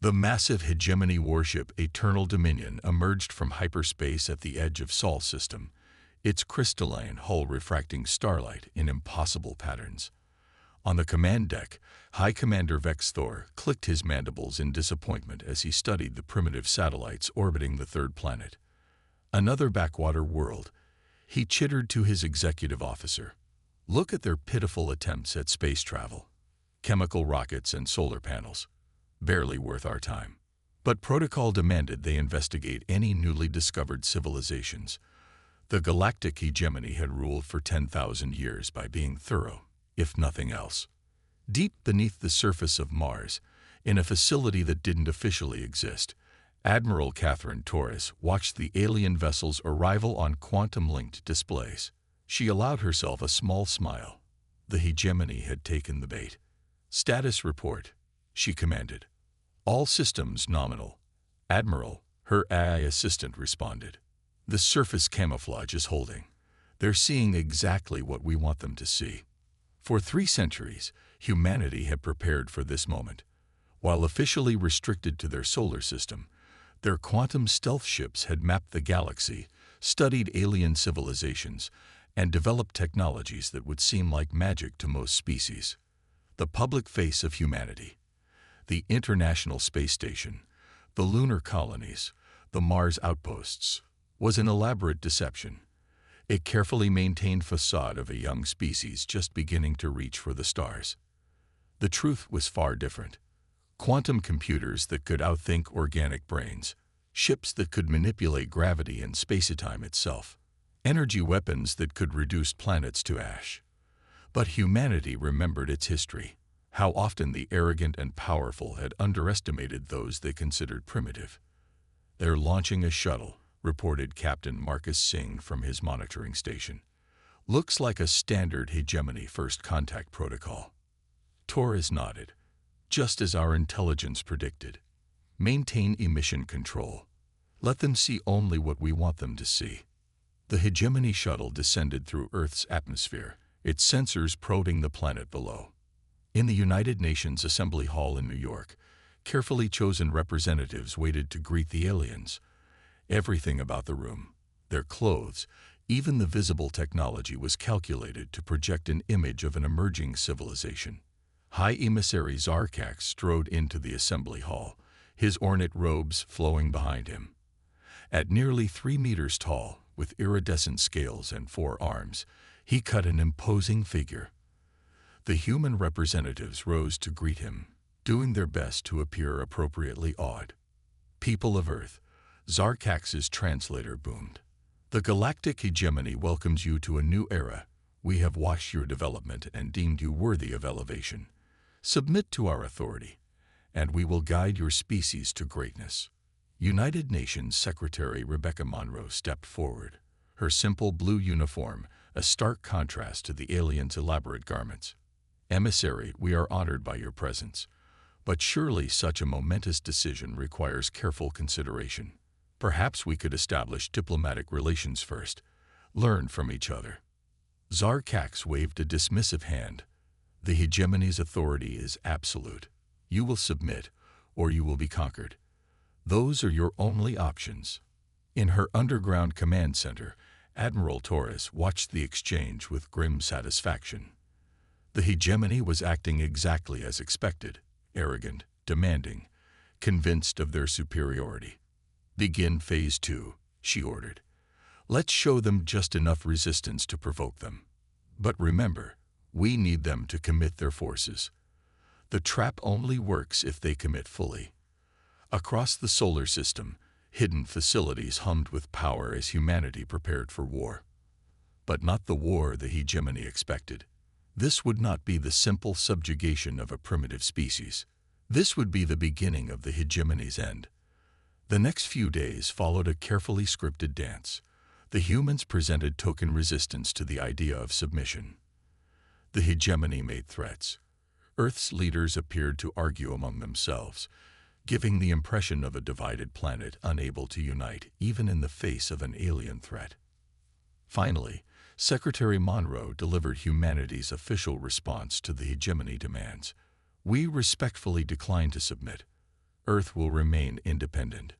The massive hegemony warship Eternal Dominion emerged from hyperspace at the edge of Sol system, its crystalline hull refracting starlight in impossible patterns. On the command deck, High Commander Vex Thor clicked his mandibles in disappointment as he studied the primitive satellites orbiting the third planet. Another backwater world, he chittered to his executive officer. Look at their pitiful attempts at space travel. Chemical rockets and solar panels. Barely worth our time. But protocol demanded they investigate any newly discovered civilizations. The galactic hegemony had ruled for 10,000 years by being thorough, if nothing else. Deep beneath the surface of Mars, in a facility that didn't officially exist, Admiral Catherine Torres watched the alien vessel's arrival on quantum-linked displays. She allowed herself a small smile. The hegemony had taken the bait. "Status report," she commanded. "All systems nominal." "Admiral," her AI assistant responded. "The surface camouflage is holding. They're seeing exactly what we want them to see." For 3 centuries, humanity had prepared for this moment. While officially restricted to their solar system, their quantum stealth ships had mapped the galaxy, studied alien civilizations, and developed technologies that would seem like magic to most species. The public face of humanity. The International Space Station, the lunar colonies, the Mars outposts, was an elaborate deception. A carefully maintained facade of a young species just beginning to reach for the stars. The truth was far different. Quantum computers that could outthink organic brains, ships that could manipulate gravity and spacetime itself, energy weapons that could reduce planets to ash. But humanity remembered its history, how often the arrogant and powerful had underestimated those they considered primitive. "They're launching a shuttle," reported Captain Marcus Singh from his monitoring station. "Looks like a standard hegemony first contact protocol." Torres nodded. "Just as our intelligence predicted. Maintain emission control. Let them see only what we want them to see." The hegemony shuttle descended through Earth's atmosphere, its sensors probing the planet below. In the United Nations Assembly Hall in New York, carefully chosen representatives waited to greet the aliens. Everything about the room, their clothes, even the visible technology was calculated to project an image of an emerging civilization. High Emissary Zarkax strode into the assembly hall, his ornate robes flowing behind him. At nearly 3 meters tall, with iridescent scales and 4 arms, he cut an imposing figure. The human representatives rose to greet him, doing their best to appear appropriately awed. "People of Earth," Zarkax's translator boomed. "The galactic hegemony welcomes you to a new era. We have watched your development and deemed you worthy of elevation. Submit to our authority, and we will guide your species to greatness." United Nations Secretary Rebecca Monroe stepped forward, her simple blue uniform a stark contrast to the aliens' elaborate garments. "Emissary, we are honored by your presence, but surely such a momentous decision requires careful consideration. Perhaps we could establish diplomatic relations first, learn from each other." Zarkax waved a dismissive hand. "The hegemony's authority is absolute. You will submit, or you will be conquered. Those are your only options." In her underground command center, Admiral Torres watched the exchange with grim satisfaction. The hegemony was acting exactly as expected, arrogant, demanding, convinced of their superiority. "Begin Phase 2, she ordered. "Let's show them just enough resistance to provoke them. But remember, we need them to commit their forces. The trap only works if they commit fully." Across the solar system, hidden facilities hummed with power as humanity prepared for war. But not the war the hegemony expected. This would not be the simple subjugation of a primitive species. This would be the beginning of the hegemony's end. The next few days followed a carefully scripted dance. The humans presented token resistance to the idea of submission. The hegemony made threats. Earth's leaders appeared to argue among themselves, giving the impression of a divided planet unable to unite even in the face of an alien threat. Finally, Secretary Monroe delivered humanity's official response to the hegemony demands. "We respectfully decline to submit. Earth will remain independent.